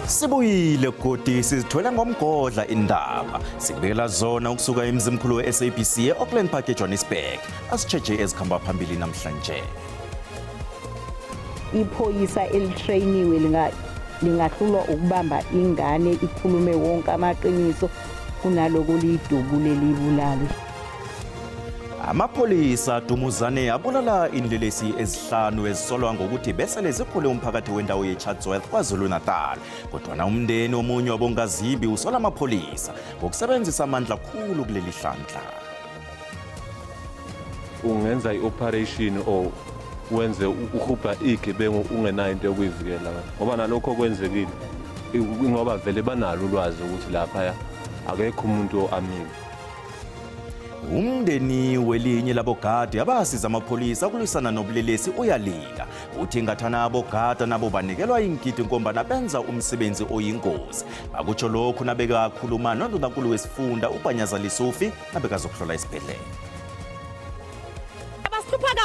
Sibuyile godi sizithola ngomgodla indaba sikubekela zona ukusuka emzimkhulu we-SABC e-Auckland Park eJohannesburg asitsheje ezikhamba phambili namhlanje. Iphoyisa elitrainiwe lingahlulwa ukubamba ingane ikhulume wonke amaqiniso kunaloko lidubule libulale. Amapholisa Dumuzane abulala inlelesi ezihlanu ezisolwa ngokuthi besele zikhule umphakathi wendawo yeChatsworth KwaZulu-Natal. Kodwa umndeni omunye wabongazimbi usola amapholisa ngokusebenzisa amandla kakhulu kuleli hlandla. Ungenza i-operation or wenze uhubha igebengu ungenayo into yokuyivikela ngoba nalokho kwenzekile ngoba vele banalo ulwazi ukuthi lapha akekho umuntu oamile. Umndeni welinye labogadi abasiza amapholisa ukulwisana nobulelesi uyalila uthi ngathana abogada nabo banikelwa ingidi inkombana benza umsebenzi oyingozi. Bakutsho lokhu nabeka khuluma noNdunankulu wesifunda uBanyaza Lisufi nabeka zokuhlola isibhedlela. Abasipha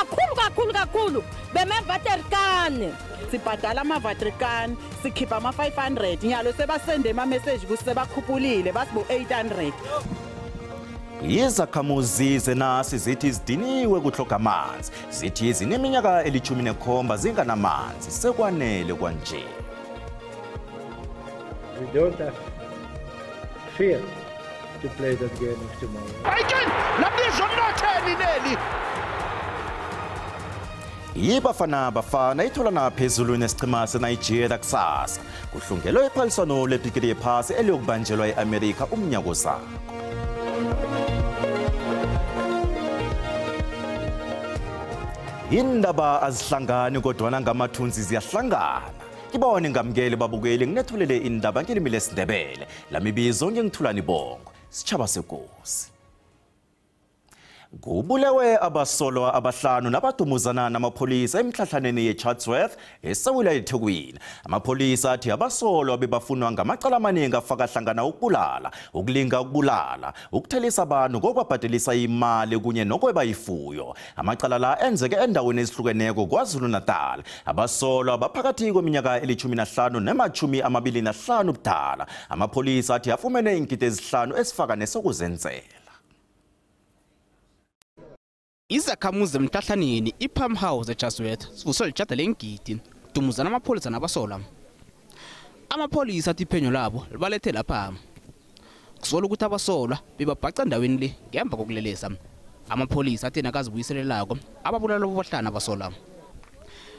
kakhulu bemavatrikane sibhadala amavatrikane sikhipha ama500 nyalo sebasende ama message ukuthi sebakhuphulile basibo 800. Izakhamuzi zenasi zithi zidiniwe kuhloga amanzi zithi zineminyaka eli-17 zinganamanzi sekwanele kwanje. We don't have fear to play that game of tomorrow. Bafana ithola phezulu nesichima seNigeria kusasa kuhlungelwe iphaliswano lebhigiri yephasi eliyokubanjelwa e-America umnyaka ozako. Indaba azihlangani kodwa ngamathunzi ziyahlangana. Kibone ngamkele babukeli nginethulele indaba ngelimi lesindebele. Lamibizo ngingithulani bongo. Sitshaba sekosi. Kubulewe abasolwa abahlanu nabadumuzana namapholisa emhlahlaneni yeChatsworth esewula eThekwini. Amapholisa athi abasolwa bebafunwa ngamacala amaningi afaka hlangana ukubulala, ukulinga ukubulala, ukuthelisa abantu ngokubabhadelisa imali kunye nokweba ifuyo. Amacala la enzeke endaweni ezihlukeneko KwaZulu-Natal. Abasolwa baphakathi kweminyaka eli-15 nema-25 ubudala. Amapholisa athi afumene ingidi ezihlanu esifaka nesokuzenzela. Izakhamuzi emhlahlaneni iPalm House eChatsworth sivuso lijada lengidi dumuzana amapholisa nabasola. Amapholisa athi iphenyo labo libalethe lapha. Kusola ukuthi abasolwa bebabhaca endaweni le ngemva kokulelesa. Amapholisa athi nakazibuyiselelako ababulala bobahlana abasola.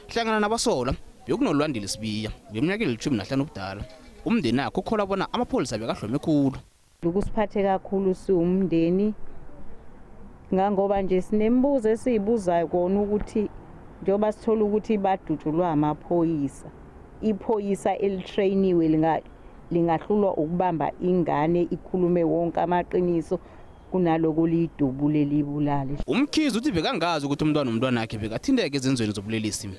Hlangana nabasola bekunolwandile sibiya ngeminyaka eli-15 ubudala. Umndeni wakhe ukholwa bona amapholisa bekahlome khulu. Ukusiphathe kakhulu siwumndeni ngoba nje sinembuzo esiyibuzayo kona ukuthi njengoba sithola ukuthi badutshulwa amaphoyisa. Iphoyisa elitrainiwe lingahlulwa ukubamba ingane ikhulume wonke amaqiniso kunaloko lidubule libulale. Umkhizi uthi bekangazi ukuthi umntwana wakhe bekathindeke ezenzweni zobulelesi.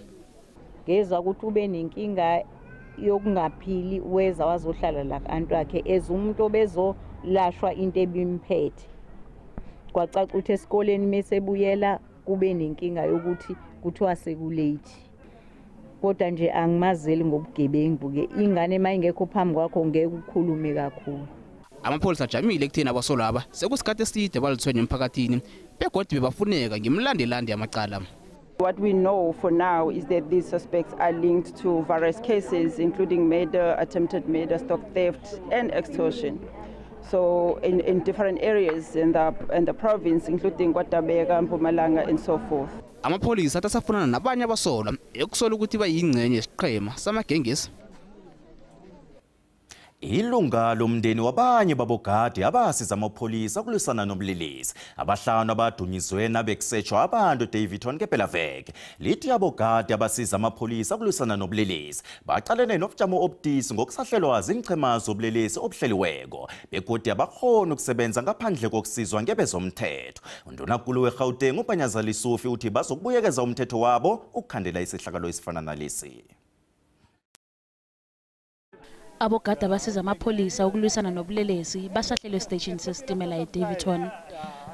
Ngezwe ukuthi ube nenkinga yokungaphili weza wazohlala la kantu wakhe ezumuntu obezolashwa into ebimphethe. Kwacaca ukuthi esikoleni mesebuyela kube nenkinga yokuthi kuthiwa sekulate. Kodwa nje angimazeli ngobugebengu ke ingane mayingekho phambi kwakho ngeke ukukhulume kakhulu. Amapholisa ajamile ekutheni abasolwa aba sekusikhathi eside balithwenye emphakathini begodi bebafuneka ngemlandelandi yamacala. What we know for now is that these suspects are linked to various cases including murder, attempted murder, stock theft and extortion. So in different areas in the province including KwaDabeka, Mpumalanga and so forth. Amapholisa atasafunana nabanye abasolwa ekusola ukuthi bayingcenye yesiqhema samagengesi. Ilunga lomndeni wabanye babogadi abasiza amapholisa ukulwisana nobulelesi. Abahlanu abadunyizwe nabekuseshwa abantu Davidton kepelaveke. Lithi abogadi abasiza amapholisa ukulwisana nobulelesi baqalene nobujamo obudisi ngokusahlelwa zingchema zobulelesi obuhleliweko. Begodi abakhona ukusebenza ngaphandle kokusizwa ngebezomthetho. Undunankulu weGauteng uBanyaza Lisufi uthi bazokubuyekeza umthetho wabo ukukhandela isehlakalo esifana nalesi. Abogada abasiza amapholisa ukulwisana nobulelesi basahlelwe station sesitimela eDavidton.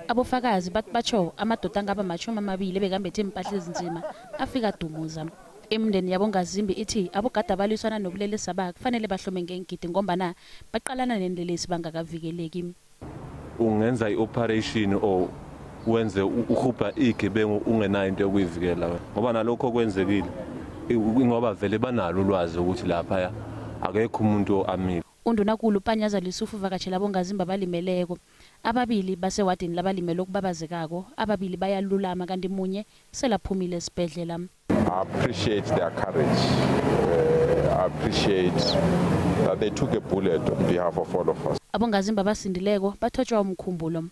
Abofakazi bathi batsho amadoda angaba 20 bekambethe impahla ezinzima afika Dumuza. Imndeni yabongazimbi ithi abogada abaliswana nobulelesi abakhe kufanele bahlome ngengidi ngombana baqalana nendelesi bangakavikeleki. Ungenza i-operation or wenze uhubha igebengu ungenayo into yokuyivikela ngoba nalokho kwenzekile ngoba vele banalo ulwazi ukuthi lapha akekho umuntu oamile. Undunankulu Panyaza Lisufu vakatshela abongazimbi abalimeleko. Ababili basewadini labalimele okubabazekako, ababili bayalulama kanti munye selaphumile esibhedlela. I appreciate their courage. I appreciate that they took a bullet on behalf of all of us. Abongazimbi abasindileko bathotshwa umkhumbulo.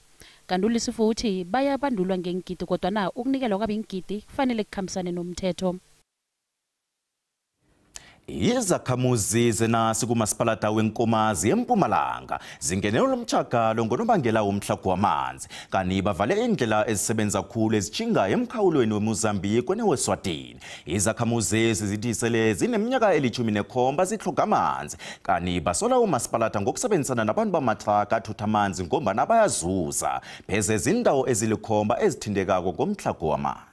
Kanti uLisifu uthi bayabandulwa ngengidi kodwa na ukunikelwa kwabengidi kufanele kukhambisane nomthetho. Izakhamuzi zenasi kumasipalata wenkomazi eMpumalanga zingenelwe umtshagalo ngonobangela womhlago wamanzi kanti bavale indlela ezisebenza khulu ezijinga emkhawulweni weMozambique neweSwatini. Izakhamuzi zithi sele zineminyaka eli-17 zihloga amanzi kanti basola umasipalata ngokusebenzisana nabantu bamatraka athutha amanzi ngombana bayazuza pheze zindawo ezilikhomba ezithindekako ngomhlago wamanzi.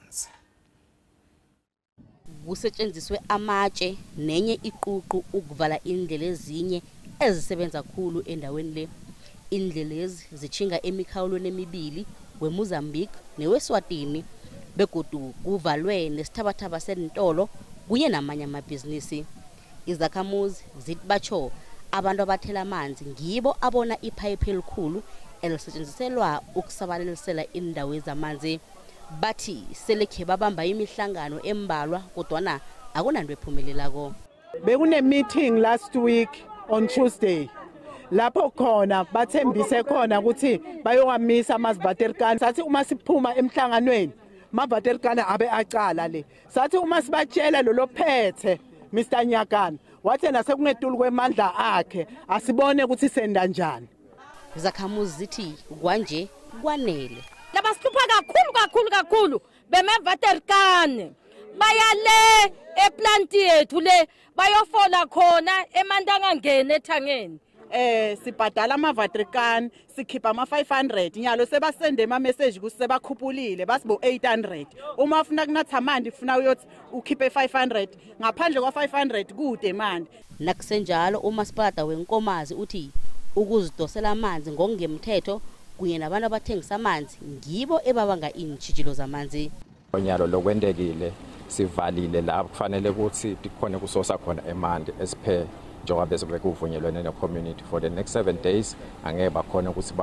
Kusetshenziswe amatshe nenye iququ ukuvala indlela ezinye ezisebenza kakhulu endaweni le. Indlela lezi zichinga emikhawulweni emibili weMozambique neweSwatini begodu kuvalwe nesithabathaba sentolo kunye namanye amabhizinisi. Izakhamuzi zithi batsho abantu abathela amanzi ngibo abona ipipe elikhulu elisetshenziswa ukusabalalisela indawo ezamanzi. Bathi selekhe babamba imihlangano embalwa kodwana akunanto ephumelelako. Bekune meeting last week on Tuesday. Lapho khona bathembise khona ukuthi bayowamisa amazivaterikani. Sathi uma siphuma emhlanganweni amazivaterikani abe acala le. Sathi uma sibatshela lo phethe Mr Nyakana wathi nasekungetulu kwemandla akhe asibone ukuthi senda njani. Izakhamuzi zithi kwanje kwanele. Labasihlupha kakhulu bemevaterikani bayale eplanti yethu le bayofola khona emandanga ngene ethangeni. Sibhadala amavaterikani sikhipha ama500 nyalo sebasende ama message ukuthi sebakhuphulile basibo 800. Uma ufuna kunatha amanzi ufuna uyothi ukhiphe 500 ngaphandle kwa500 kude manje. Nakusenjalo umasipalata wenkomazi uthi ukuzidosela amanzi ngokungemthetho kunye nabantu abathengisa amanzi ngibo ebabanga intshijilo zamanzi. Onyalo lokwendekile sivalile la kufanele ukuthi khona kusosa khona emanzi esiphe njengoba bese bekuvunyelwene ne-community for the next 7 days angeke bakhona ukuthi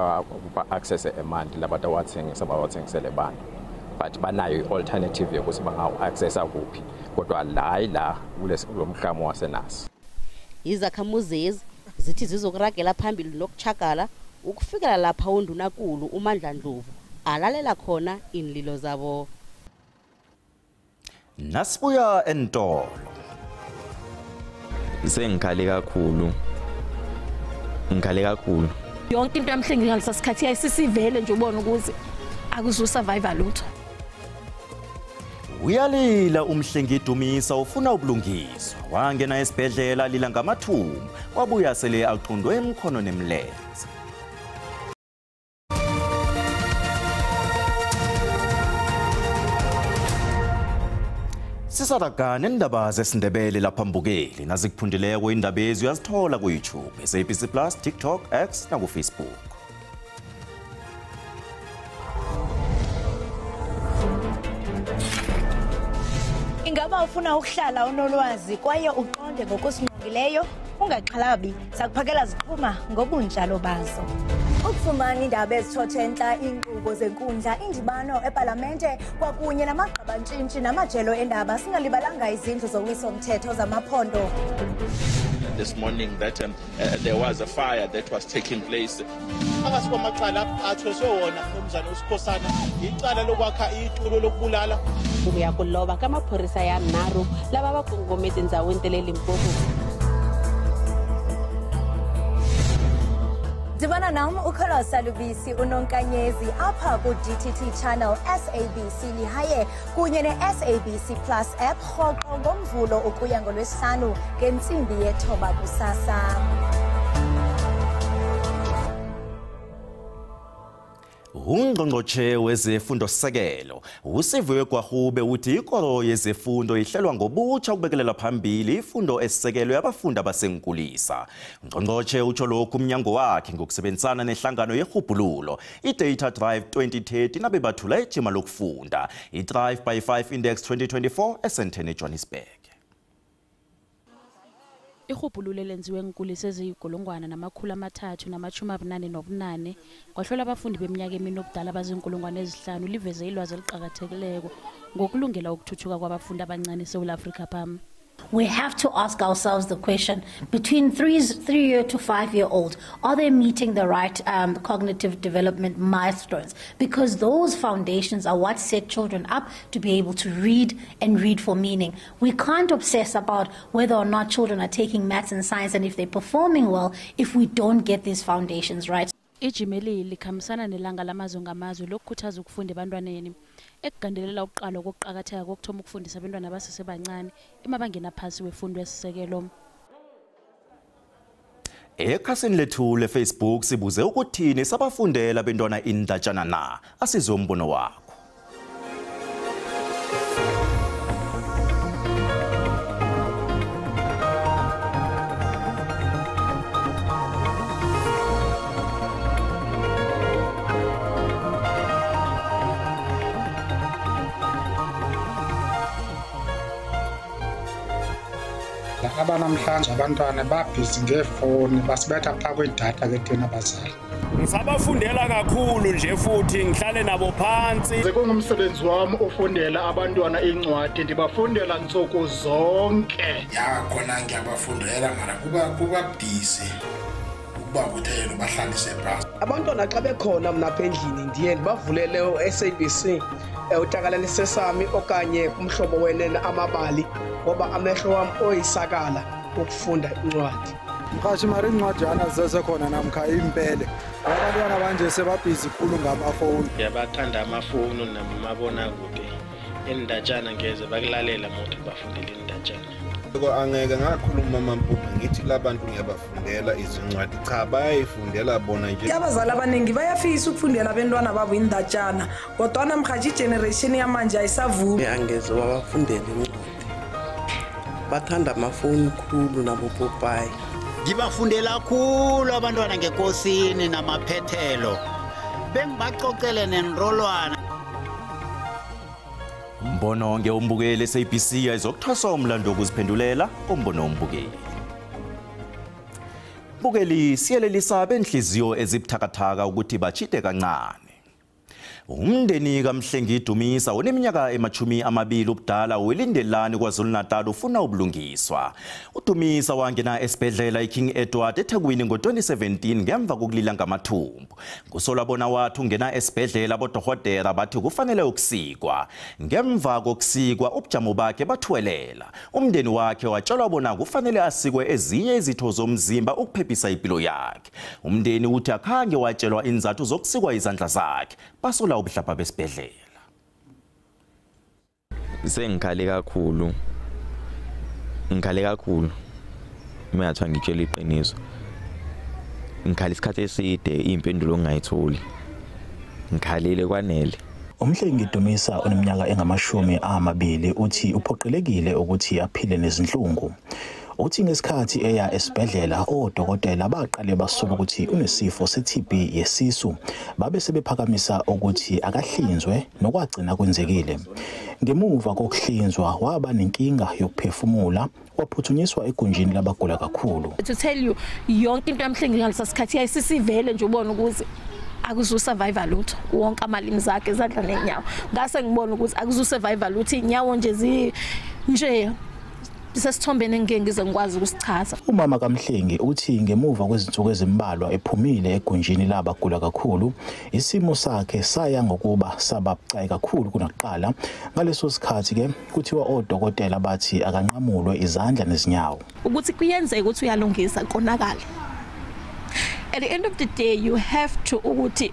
ba-access emanzi labantu abathengisa bawathengisele bantu but banayo i-alternative yokuthi bangawu-accessa kuphi kodwa la kulomhlamo wasenasi. Izakhamuzi zithi zizokuragela phambili nokuchagala ukufikela lapha undunankulu uMandla Ndlovu alalela khona inlilo zabo. Nasibuya entolo. Sengikhale kakhulu. Yonke into yamhlengi ngalesasikhathi yayisisivele nje ubona ukuthi akuzusurvive lutho. Uyalila umhlengi Dumisa ufuna ubulungiswa wangena esibhedlela lila ngamathumbu wabuya sele aqundwe emkhono nemlenze. Sisaragana indaba zesindebele lapha Mbukeli nazikuphundileko indaba ezi uyazithola ku YouTube, SABC Plus, TikTok, X na ku Facebook. Ingaba ufuna ukuhlala unolwazi kwaye uqonde ngokusingqongileyo ungaxhalabi sakuphakela ziqhuma ngobunjalo bazo. Ukufumana indaba ezithothe entla inkqubo zenkundla indibano epalamente kwakunye namagqabantshintshi namajelo endaba singalibalanga izindlu zowiso mthetho zamaphondo. This morning that there was a fire that was taking place. AkasikwaMaqala athweswe wona nomzana uSikhosana icala lokwakha itulo lokubulala. Kuya kuloba kamaphorisa ya 3 lava va kongomete ndzawini ta le Limpopo. Divana nam uKholosa Lubisi uNonkanyezi apha ku DTT channel SABC lihaye kunye ne-SABC Plus app rhoqo ngomvulo ukuya ngoLwesihlanu ngentsimbi ye-9 kusasa. Ungqongqoshe wezefundo sekelo uSiviwe Gwahube uthi ikoro yezefundo ihlelwa ngobutsha ukubekelela phambili ifundo esisekelo yabafundi abasenkulisa. Ungqongqoshe utsho lokhu umnyango wakhe ngokusebenzisana nehlangano yerhubhululo iData Drive 2030 nabebathula ijima lokufunda iDrive by 5 Index 2024 eSentene eJohannesburg. Ihubhululo lenziwe nkulisa eziyigolongwana namakhulu amathathu namachumi abunane nobunane kwahlola abafundi beminyaka emine obudala abazinkulungwane ezihlanu liveze ilwazi eliqhakathekileko ngokulungela ukuthuthuka kwabafundi abancane eSouth Africa pam. We have to ask ourselves the question, between 3-year to 5-year-olds, are they meeting the right cognitive development milestones? Because those foundations are what set children up to be able to read and read for meaning. We can't obsess about whether or not children are taking maths and science and if they're performing well if we don't get these foundations right. Ijimeli likhambisana nelanga lamazwe ngamazwe lokukhuthaza ukufunda ebantwaneni ekugandelela ukuqala kokuqhakatheka kokuthoma ukufundisa abantwana abasesebancane emabangeni aphasi wefundo esisekelo. Ekhasini lethu leFacebook sibuze ukuthini sabafundela abantwana indatshana na asizwe umbono wakho. Abanamhlanje abantwana babhizi ngefoni basibetha pha kwedatha ke thina abazali. Ngisabafundela kakhulu nje futhi ngihlale nabo phansi. Sekungumsebenzi wami ofundela abantwana incwadi ndibafundela insuku zonke. Ya khona ngiyabafundela mara kuba busy. Ukuba kuthelo bahlalise phansi. Abantwana xa bekhona mna apha endlini ndiye ndibavulele uSABC utakalani sesami okanye umhlobo wenene amabali ngoba amehlo wami oyisakala ukufunda incwadi. Mkhathi mari incwajana zesekhona namkha impele abantwana manje sebabhizi khulu ngamafoni. Yabathanda amafoni namabona kude indatshana ngeze bakulalela umuntu bafundela indatshana. Angeke ngakhuluma mampupha ngithi labantu ngiyabafundela izincwadi cha bayayifundela bona nje. Abazali abaningi bayafisa ukufundela abantwana babo indatshana kodwa namkhathi generation yamanje ayisavumi. Angeze wabafundela incwadi. Bathanda amafoni khulu nabo Popeye. Ngibafundela khulu abantwana ngekosini namaphethelo. Bengibaqoqele nenrolwana. Mbono ngeumbukeli SABC ayizokuthwasa umlando wokuziphendulela kombono wombukeli. Mbukeli siyelelisa benhliziyo ezibuthakathaka ukuthi bachite kancane. Umndeni kaMhlengi Dumisa oneminyaka emachumi amabili ubudala welindelani KwaZulu-Natal ufuna ubulungiswa. UDumisa wangena esibhedlela iKing Edward eThekwini ngo-2017 ngemva kokulila ngamathumbu. Kusolwabona wathi ungena esibhedlela abodokotela bathi kufanele ukusikwa. Ngemva kokusikwa ubujamo bakhe bathwelela. Umndeni wakhe watshelwa bona kufanele asikwe ezinye izitho zomzimba ukuphephisa impilo yakhe. Umndeni uthi akhange watshelwa inzathu zokusikwa izandla zakhe. Basola ubuhlapha besibhedlela. Sengikhale kakhulu. Ngikhale kakhulu. Mayathiwa ngitshela iqiniso. Ngikhale isikhathi eside impendulo ngayitholi. Ngikhalile kwanele. Umhlengi Dumisa oneminyaka engamashumi amabili uthi uphoqelekile ukuthi aphile nezinhlungu. Uthi ngesikhathi eya esibhedlela odokotela baqale basola ukuthi unesifo seTB yesisu babe sebephakamisa ukuthi akahlinzwe nokwagcina kwenzekile. Ngemuva kokuhlinzwa waba nenkinga yokuphefumula waphuthunyiswa egunjini labagula kakhulu. To tell you yonke into yamhlengi ngalesikhathi ayisisivele nje ubone ukuthi akuzusurvival lutho wonke amalimi zakhe ezandla nenyawo. Ngase ngibona ukuthi akuzusurvival lutho inyawo nje nje sesithombeni ngeke ngize ngikwazi ukusichaza. Umama kaMhlengi uthi ngemuva kwezinsuku ezimbalwa ephumile egunjini labagula kakhulu isimo sakhe saya ngokuba sababucayi kakhulu kunakuqala. Ngaleso sikhathi ke kuthiwa odokotela bathi akanqamulwe izandla nezinyawo ukuthi kuyenzeka ukuthi uyalungisa konakala. At the end of the day you have to ukuthi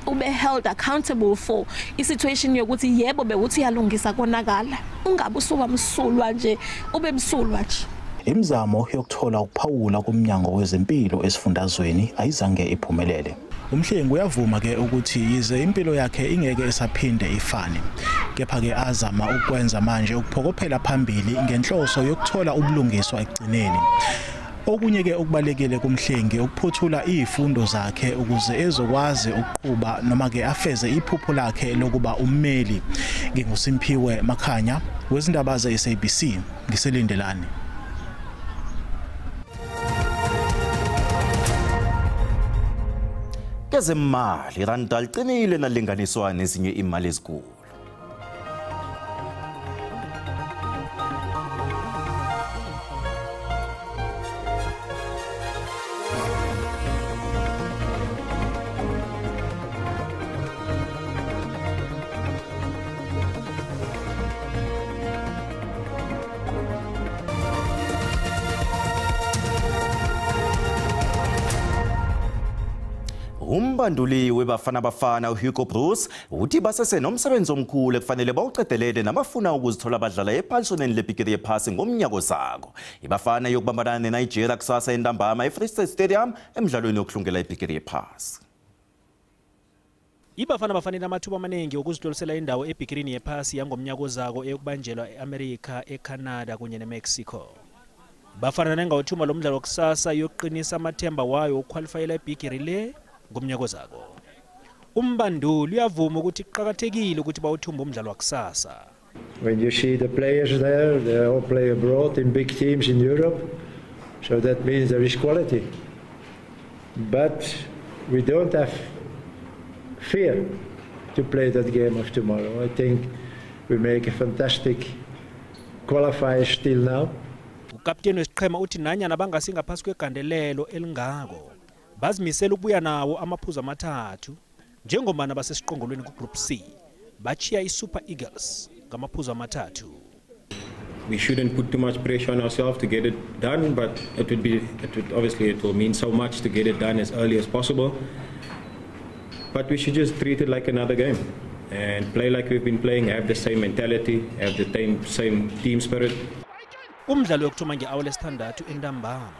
ube held accountable for isituation yokuthi yebo bekuthi uyalungisa konakala ungabe usuka msulwa nje ube msulwa nje. Imizamo yokuthola ukuphawula kumnyango wezempilo esifundazweni ayizange iphumelele. Umhlengi uyavuma ke ukuthi yize impilo yakhe ingeke esaphinde ifane. Kepha ke azama ukwenza manje ukuphokophela phambili ngenhloso yokuthola ubulungiswa ekugcineni. Okunye ke okubalekile kumhlengi ukuphuthula izifundo zakhe ukuze ezokwazi ukuqhuba noma ke afeze iphupho lakhe lokuba ummeli. NginguSimphiwe Makhanya wezindaba ze-SABC ngiselindelani. Kezemali iranda liqinile nalinganiswa nezinye imali ezinkulu. Umbanduli weBafana Bafana uHugo Broos uthi basese nomsebenzi omkhulu ekufanele bawuqedelele namafuna ukuzithola abadlala ephaliswaneni leBhigiri yephasi ngomnyaka ozako. iBafana yokubambana neNigeria kusasa entambama eFree State Stadium emidlalweni yokuhlungela iBhigiri yephasi. iBafana bafanele amathuba amaningi okuzitlolisela indawo eBhigirini yephasi yangomnyaka ozako eyokubanjelwa eAmerica, eCanada kunye neMexico. Bafana nengawuthuma lo mdlalo kusasa yokuqinisa amathemba wayo ukuqualifyela iBhigiri le ngomnyaka ozako. Umbanduli uyavuma ukuthi kuqhakathekile ukuthi bawuthumba umdlalo wakusasa. When you see the players there, they all play abroad in big teams in Europe, so that means there is quality. But we don't have fear to play that game of tomorrow. I think we make a fantastic qualifier still now. Ukapteni wesiqhema uthi nanyana bangasingaphasi kwegandelelo elingako bazimisela ukubuya nawo amaphuzu amathathu njengomana basesiqongolweni ku-Group C bachiya iSuper Eagles ngamaphuzu amathathu. We shouldn't put too much pressure on ourselves to get it done, but it will mean so much to get it done as early as possible. But we should just treat it like another game and play like we've been playing, have the same mentality, have the same team spirit. Umdlalo yokuthoma nge-hour lesithandathu entambama.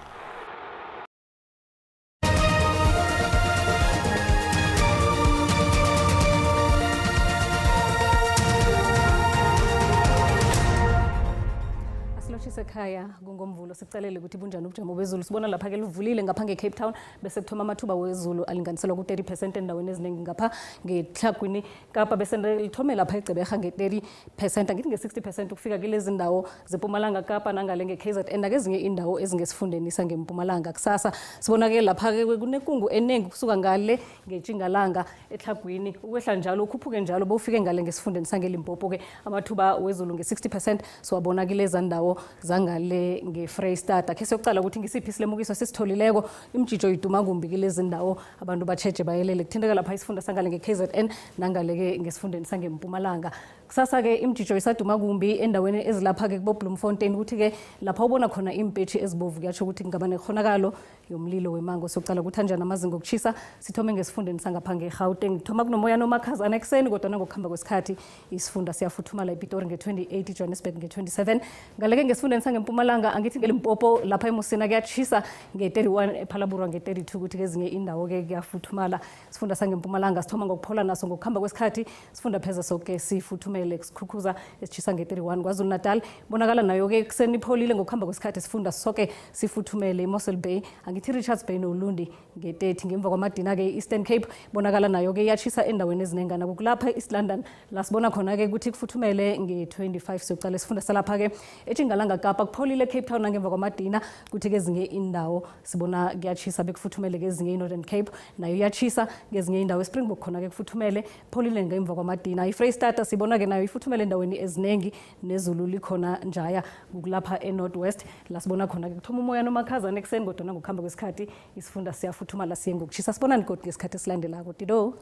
Sekhaya kungomvulo sicalele ukuthi bunjani ubujamo bezulu sibona lapha ke livulile ngapha ngeCape Town bese kuthoma amathuba wezulu alinganiselwa ku-30% endaweni eziningi ngapha ngeTlhagwini Kapa bese lithome lapha eGcebera nge-30% angithi nge-60% ukufika kulezi ndawo zeMpumalanga Kapa nangale ngeKZN nakezinye indawo ezingesifundeni sangeMpumalanga kusasa sibona ke lapha ke kunekungu eningi kusuka ngale ngeTshingalanga eTlhagwini ukwehla njalo ukhuphuke njalo bowufike ngale ngesifundeni sangeLimpopo ke amathuba wezulu nge-60% siwabona kulezi ndawo zangale ngeFreystata akhe sokucala ukuthi ngisiphi isilemukiso sesitholileko imjijo iduma kumbi kulezi ndawo abantu bacheche bayelele kuthindeka lapha isifunda sangale ngeKZN nangale ke ngesifundeni sangeMpumalanga kusasa ke imjijo isaduma kumbi endaweni ezilapha ke kuBloemfontein ukuthi ke lapha ubona khona impetshi ezibovu kuyatsho ukuthi ngaba nekhonakalo yomlilo wemango sokucala ukuthi kanjani amazinga okuchisa sithome ngesifundeni sangapha ngeGauteng thoma kunomoya nomakhazana ekseni kodwa nangokuhamba kwesikhathi isifunda siyafuthumala ePitori nge-28 Johannesburg nge-27 ngale ngesifundeni sangeMpumalanga angithi ngeLimpopo lapha eMusina kuyachisa nge-31 ePhalaburwa nge-32 ukuthi kezinye indawo ke kuyafuthumala sifunda sangeMpumalanga sithoma ngokuphola naso ngokuhamba kwesikhathi sifunda pheza sonke sifuthumele kukhukhuza esichisa nge-31 KwaZulu Natal bonakala nayo ke kuseni pholile ngokuhamba kwesikhathi sifunda sonke sifuthumele eMossel Bay angithi Richards Bay noLundi nge-30 ngemva kwamadina ke Eastern Cape bonakala nayo ke yachisa endaweni ezinengana kulapha eEast London la sibona khona ke ukuthi kufuthumele nge-25 sokucala sifunda salapha ke eTshingalanga Kapa kupholile Cape Town ngemva kwamadina kuthi kezinye indawo sibona kuyachisa bekufuthumele kezinye eNorthern Cape nayo yachisa kezinye indawo eSpringbok khona ke kufuthumele pholile ngemva kwamadina iFreystata sibona ke nayo ifuthumele endaweni eziningi nezulu likhona njaya kulapha eNorthwest la sibona khona ke kuthoma umoya nomakhazana ekseni kodwa nangokuhamba kwesikhathi isifunda siyafuthumala siye ngokuchisa sibonani kodwa ngesikhathi esilandelako Tido.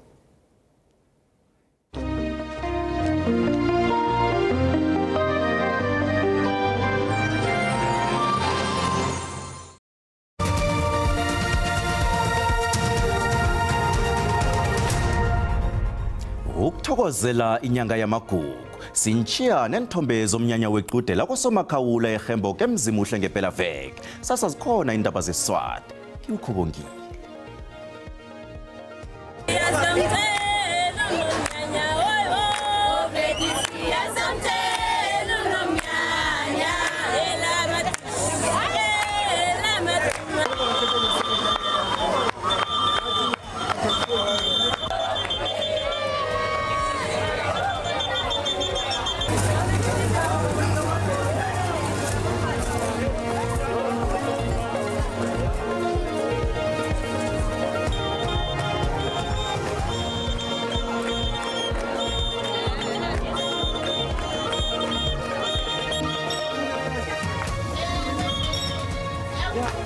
Ukuthokozela inyanga yamagugu sintshiya nenthombe zomnyanya wequde la kwaSomakhawula eGembock emzimuhle ngempela veki sasa zikhona indaba zeSiswati ukhubongile Yeah.